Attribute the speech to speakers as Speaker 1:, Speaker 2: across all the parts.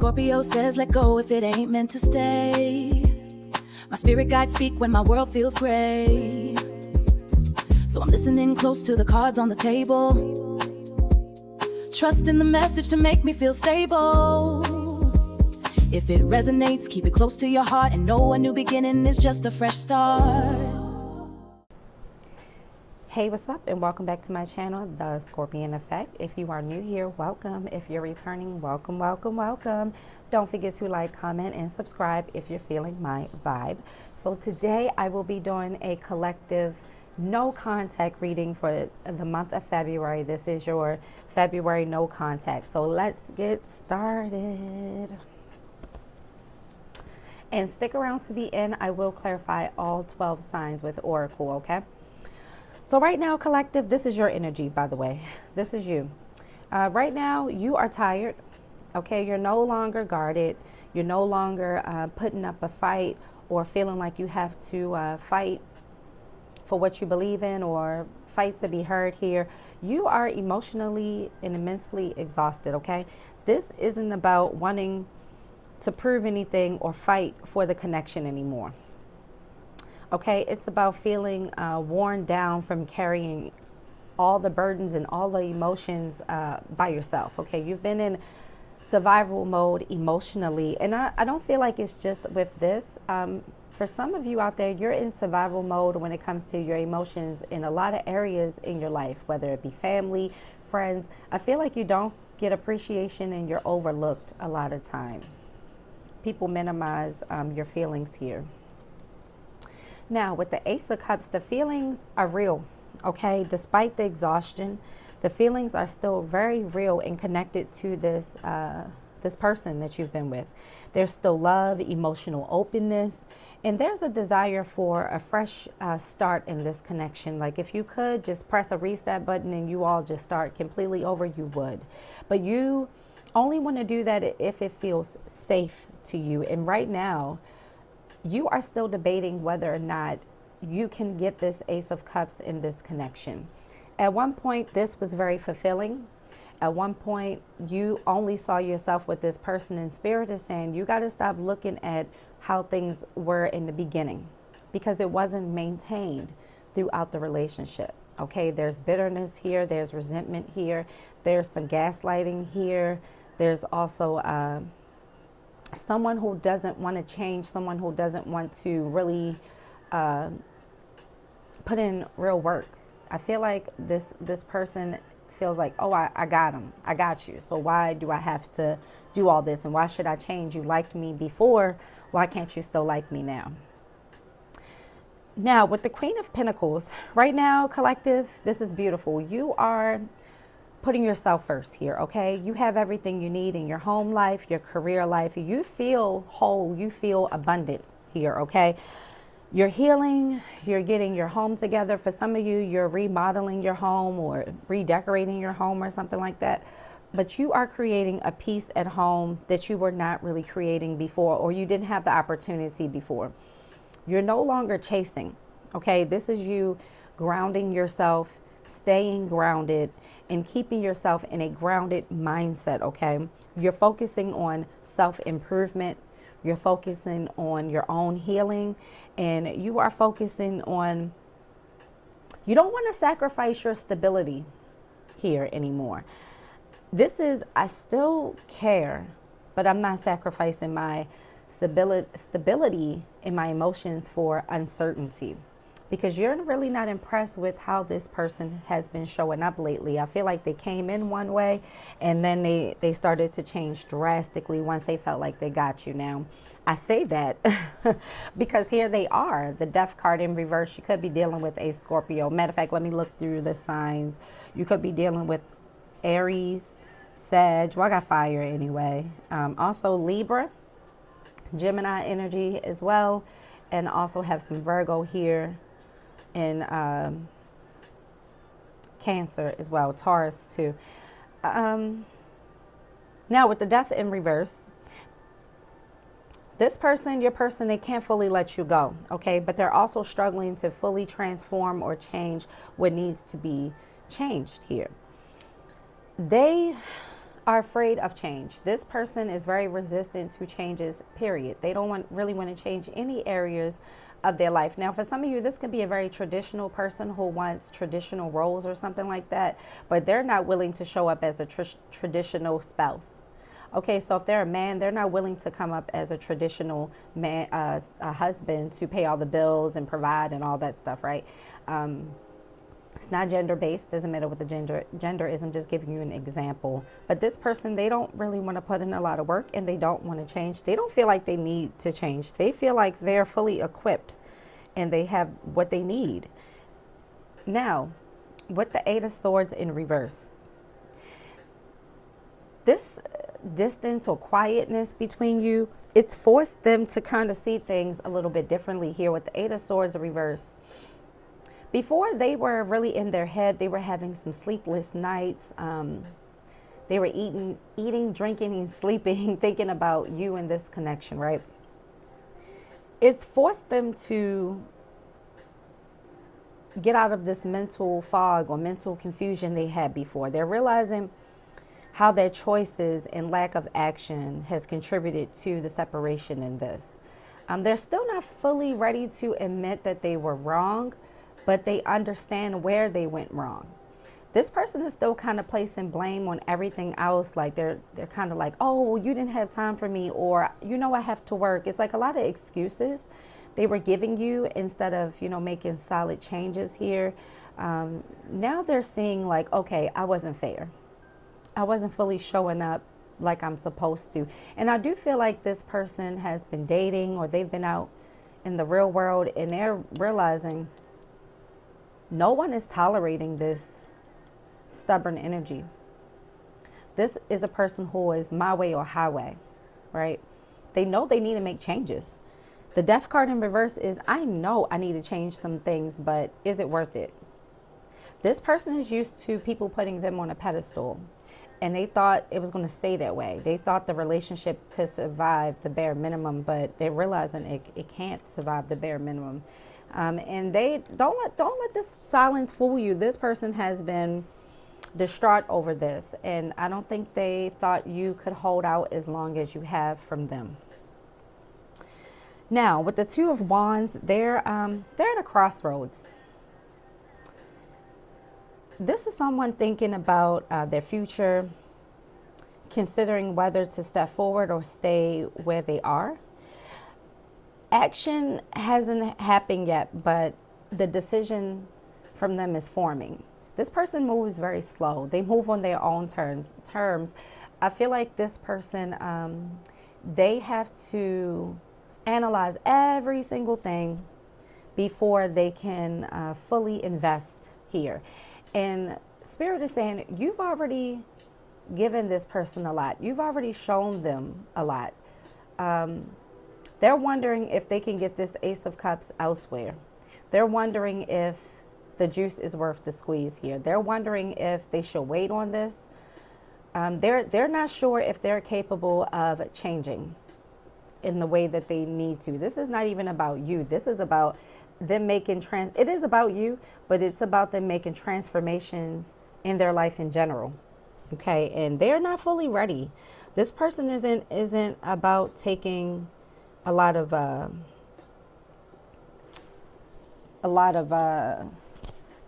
Speaker 1: Scorpio says let go if it ain't meant to stay. My spirit guides speak when my world feels gray. So I'm listening close to the cards on the table, trusting the message to make me feel stable. If it resonates, keep it close to your heart and know a new beginning is just a fresh start.
Speaker 2: Hey, what's up, and welcome back to my channel, The Scorpion Effect. If you are new here, welcome. If you're returning, welcome, welcome, welcome. Don't forget to like, comment, and subscribe if you're feeling my vibe. So today I will be doing a collective no contact reading for the month of February. This is your February no contact. So let's get started. And stick around to the end. I will clarify all 12 signs with Oracle, okay? So right now, collective, this is your energy, by the way. This is you. Right now, you are tired, okay? You're no longer guarded. You're no longer putting up a fight or feeling like you have to fight for what you believe in or fight to be heard here. You are emotionally and mentally exhausted, okay? This isn't about wanting to prove anything or fight for the connection anymore. Okay, it's about feeling worn down from carrying all the burdens and all the emotions by yourself. Okay, you've been in survival mode emotionally, and I don't feel like it's just with this. For some of you out there, you're in survival mode when it comes to your emotions in a lot of areas in your life, whether it be family, friends. I feel like you don't get appreciation and you're overlooked a lot of times. People minimize your feelings here. Now, with the Ace of Cups, the feelings are real, okay? Despite the exhaustion, the feelings are still very real and connected to this this person that you've been with. There's still love, emotional openness, and there's a desire for a fresh start in this connection. Like if you could just press a reset button and you all just start completely over, you would. But you only want to do that if it feels safe to you. And right now, you are still debating whether or not you can get this Ace of Cups in this connection. At one point, this was very fulfilling. At one point, you only saw yourself with this person, and Spirit is saying you got to stop looking at how things were in the beginning because it wasn't maintained throughout the relationship. Okay, there's bitterness here, there's resentment here, there's some gaslighting here, there's also someone who doesn't want to change, someone who doesn't want to really put in real work. I feel like this person feels like, oh, I got him. I got you. So why do I have to do all this? And why should I change? You liked me before. Why can't you still like me now? Now, with the Queen of Pentacles, right now, collective, this is beautiful. You are putting yourself first here, okay? You have everything you need in your home life, your career life. You feel whole, you feel abundant here, okay? You're healing, you're getting your home together. For some of you, you're remodeling your home or redecorating your home or something like that. But you are creating a peace at home that you were not really creating before, or you didn't have the opportunity before. You're no longer chasing, okay? This is you grounding yourself, staying grounded, and keeping yourself in a grounded mindset, okay? You're focusing on self-improvement. You're focusing on your own healing. And you are focusing on, you don't want to sacrifice your stability here anymore. This is, I still care, but I'm not sacrificing my stability in my emotions for uncertainty. Because you're really not impressed with how this person has been showing up lately. I feel like they came in one way and then they started to change drastically once they felt like they got you. Now, I say that because here they are, the Death card in reverse. You could be dealing with a Scorpio. Matter of fact, let me look through the signs. You could be dealing with Aries, Sag. Well, I got fire anyway. Also Libra, Gemini energy as well. And also have some Virgo here. In Cancer as well, Taurus too. Now with the Death in reverse, this person, your person, they can't fully let you go, okay? But they're also struggling to fully transform or change what needs to be changed here. They are afraid of change. This person is very resistant to changes, period. They don't really want to change any areas of their life. Now, for some of you, this could be a very traditional person who wants traditional roles or something like that, but they're not willing to show up as a traditional spouse. Okay, so if they're a man, they're not willing to come up as a traditional man, a husband to pay all the bills and provide and all that stuff, right? It's not gender-based, doesn't matter what the gender is. I'm just giving you an example. But this person, they don't really want to put in a lot of work, and they don't want to change. They don't feel like they need to change. They feel like they're fully equipped and they have what they need. Now, with the Eight of Swords in reverse, this distance or quietness between you, it's forced them to kind of see things a little bit differently here with the Eight of Swords in reverse. Before, they were really in their head. They were having some sleepless nights. They were eating, drinking, and sleeping, thinking about you and this connection, right? It's forced them to get out of this mental fog or mental confusion they had before. They're realizing how their choices and lack of action has contributed to the separation in this. They're still not fully ready to admit that they were wrong, but they understand where they went wrong. This person is still kind of placing blame on everything else. Like they're kind of like, oh, well, you didn't have time for me, or, I have to work. It's like a lot of excuses they were giving you instead of, making solid changes here. Now they're seeing like, okay, I wasn't fair. I wasn't fully showing up like I'm supposed to. And I do feel like this person has been dating, or they've been out in the real world, and they're realizing no one is tolerating this stubborn energy. This is a person who is my way or highway, right? They know they need to make changes. The Death card in reverse is, I know I need to change some things, but is it worth it? This person is used to people putting them on a pedestal, and they thought it was going to stay that way. They thought the relationship could survive the bare minimum, but they're realizing it can't survive the bare minimum. And they don't let this silence fool you. This person has been distraught over this, and I don't think they thought you could hold out as long as you have from them. Now, with the Two of Wands, they're at a crossroads. This is someone thinking about their future, considering whether to step forward or stay where they are. Action hasn't happened yet, but the decision from them is forming. This person moves very slow. They move on their own terms. I feel like this person, they have to analyze every single thing before they can fully invest here. And Spirit is saying, you've already given this person a lot. You've already shown them a lot. They're wondering if they can get this Ace of Cups elsewhere. They're wondering if the juice is worth the squeeze here. They're wondering if they should wait on this. They're not sure if they're capable of changing in the way that they need to. This is not even about you. This is about them making it is about you, but it's about them making transformations in their life in general. Okay, and they're not fully ready. This person isn't about taking a lot of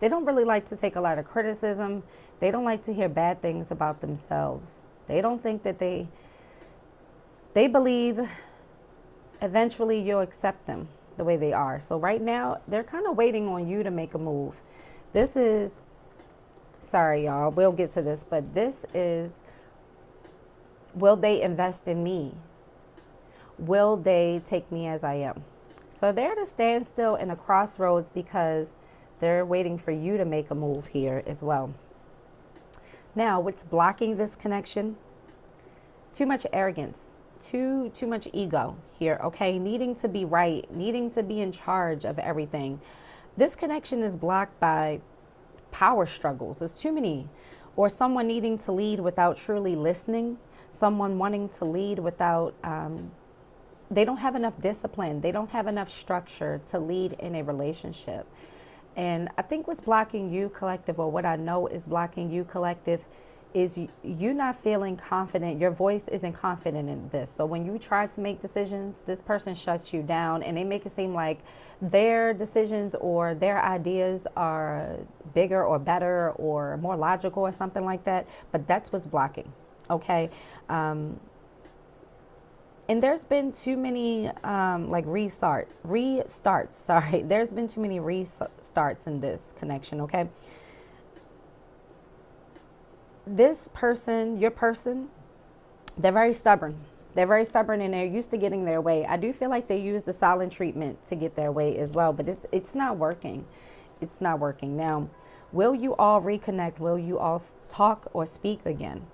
Speaker 2: they don't really like to take a lot of criticism. They don't like to hear bad things about themselves. They don't think that they believe eventually you'll accept them the way they are. So right now, they're kind of waiting on you to make a move. This is, sorry, y'all, we'll get to this, but this is, will they invest in me? Will they take me as I am? So they're at a standstill in a crossroads because they're waiting for you to make a move here as well. Now, what's blocking this connection? Too much arrogance, too much ego here, okay? Needing to be right, needing to be in charge of everything. This connection is blocked by power struggles. There's too many. Or someone needing to lead without truly listening. Someone wanting to lead without, they don't have enough discipline. They don't have enough structure to lead in a relationship. And I think what's blocking you, collective, or what I know is blocking you, collective, is you not feeling confident. Your voice isn't confident in this. So when you try to make decisions, this person shuts you down and they make it seem like their decisions or their ideas are bigger or better or more logical or something like that. But that's what's blocking. Okay. And there's been too many like restarts. Sorry. There's been too many restarts in this connection. Okay. This person, your person, they're very stubborn. They're very stubborn and they're used to getting their way. I do feel like they use the silent treatment to get their way as well, but it's not working. It's not working. Now, will you all reconnect? Will you all talk or speak again?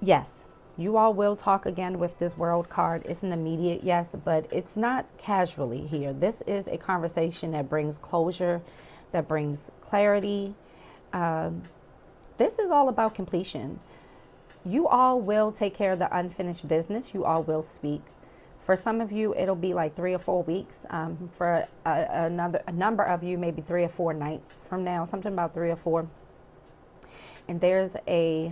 Speaker 2: Yes, you all will talk again with this World card. It's an immediate yes, but it's not casually here. This is a conversation that brings closure, that brings clarity. This is all about completion. You all will take care of the unfinished business. You all will speak. For some of you, it'll be like 3 or 4 weeks. For a number of you, maybe 3 or 4 nights from now, something about 3 or 4. And there's a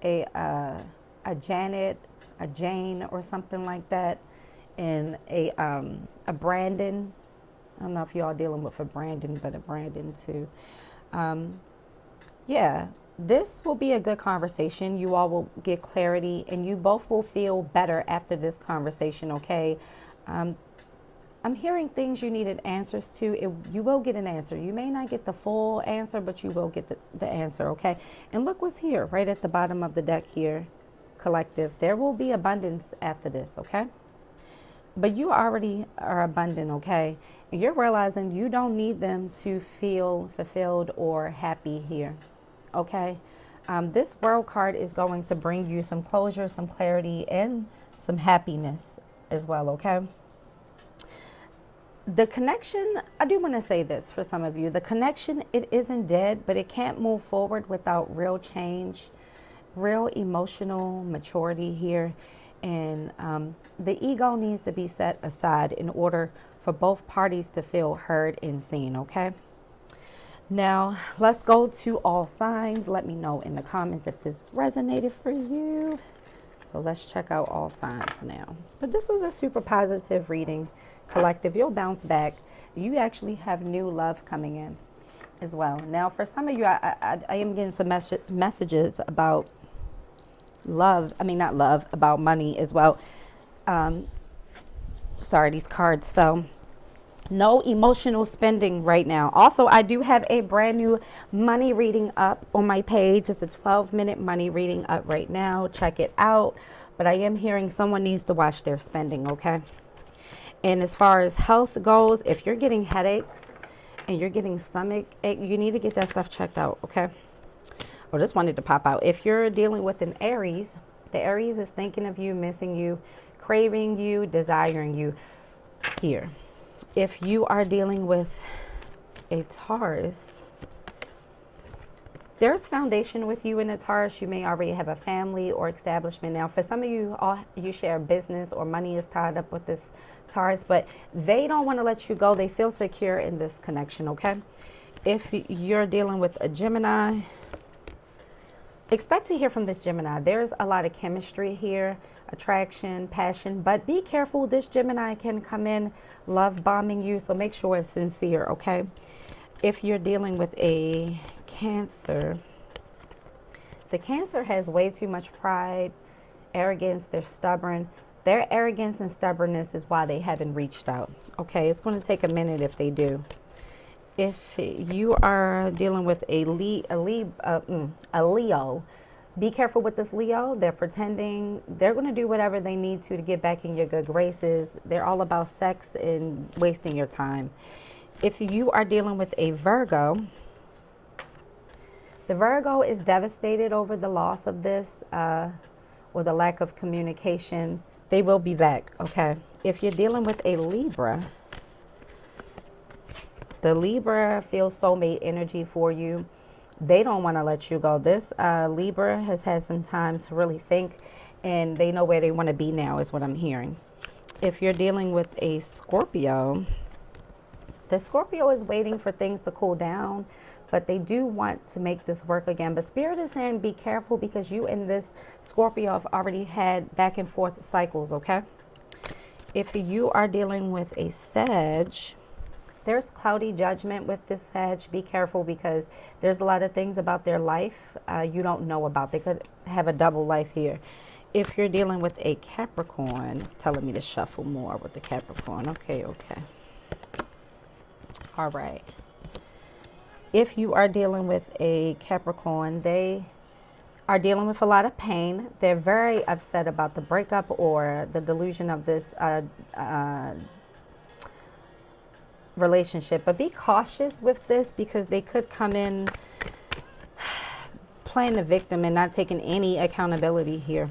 Speaker 2: Janet, a Jane, or something like that, and a Brandon. I don't know if you all dealing with a Brandon, but a Brandon too. Yeah, this will be a good conversation. You all will get clarity and you both will feel better after this conversation, okay? I'm hearing things you needed answers to. You will get an answer. You may not get the full answer, but you will get the answer, okay? And look what's here, right at the bottom of the deck here, collective. There will be abundance after this, okay? But you already are abundant, okay? And you're realizing you don't need them to feel fulfilled or happy here. Okay, this World card is going to bring you some closure, some clarity, and some happiness as well, okay? The connection, I do want to say this for some of you. The connection, it isn't dead, but it can't move forward without real change, real emotional maturity here. And the ego needs to be set aside in order for both parties to feel heard and seen, okay? Now, let's go to all signs. Let me know in the comments if this resonated for you. So let's check out all signs now. But this was a super positive reading, collective. You'll bounce back. You actually have new love coming in as well. Now, for some of you, I am getting some messages about love. I mean, not love, about money as well. Sorry, these cards fell. No emotional spending right now. Also, I do have a brand new money reading up on my page. It's a 12-minute money reading up right now. Check it out. But I am hearing someone needs to watch their spending, okay? And as far as health goes, if you're getting headaches and you're getting stomach ache, you need to get that stuff checked out, okay? Or just wanted to pop out. If you're dealing with an Aries, the Aries is thinking of you, missing you, craving you, desiring you here. If you are dealing with a Taurus, there's foundation with you in a Taurus. You may already have a family or establishment. Now, for some of you, you share business or money is tied up with this Taurus, but they don't want to let you go. They feel secure in this connection, okay? If you're dealing with a Gemini, expect to hear from this Gemini. There's a lot of chemistry here, attraction, passion, but be careful. This Gemini can come in love bombing you, so make sure it's sincere, okay? If you're dealing with a Cancer, the Cancer has way too much pride, arrogance. They're stubborn. Their arrogance and stubbornness is why they haven't reached out, okay? It's going to take a minute if they do. If you are dealing with a Leo, be careful with this Leo. They're pretending. They're going to do whatever they need to get back in your good graces. They're all about sex and wasting your time. If you are dealing with a Virgo, the Virgo is devastated over the loss of this or the lack of communication. They will be back, okay? If you're dealing with a Libra, the Libra feels soulmate energy for you. They don't want to let you go. This Libra has had some time to really think, and they know where they want to be now is what I'm hearing. If you're dealing with a Scorpio, the Scorpio is waiting for things to cool down, but they do want to make this work again. But Spirit is saying be careful because you and this Scorpio have already had back and forth cycles, okay? If you are dealing with a Sag, there's cloudy judgment with this Sag. Be careful because there's a lot of things about their life you don't know about. They could have a double life here. If you're dealing with a Capricorn, it's telling me to shuffle more with the Capricorn. Okay. All right. If you are dealing with a Capricorn, they are dealing with a lot of pain. They're very upset about the breakup or the delusion of this relationship. But be cautious with this because they could come in playing the victim and not taking any accountability here.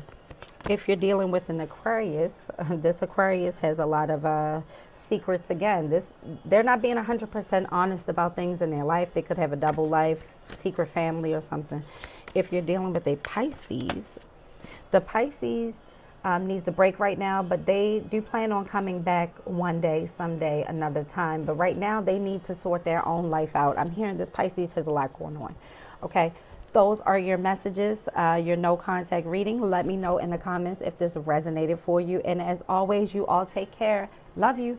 Speaker 2: If you're dealing with an Aquarius, this Aquarius has a lot of secrets again. They're not being 100% honest about things in their life. They could have a double life, secret family or something. If you're dealing with a Pisces, the Pisces needs a break right now, but they do plan on coming back one day, someday, another time. But right now they need to sort their own life out. I'm hearing this Pisces has a lot going on. Okay. Those are your messages, your no contact reading. Let me know in the comments if this resonated for you. And as always, you all take care. Love you.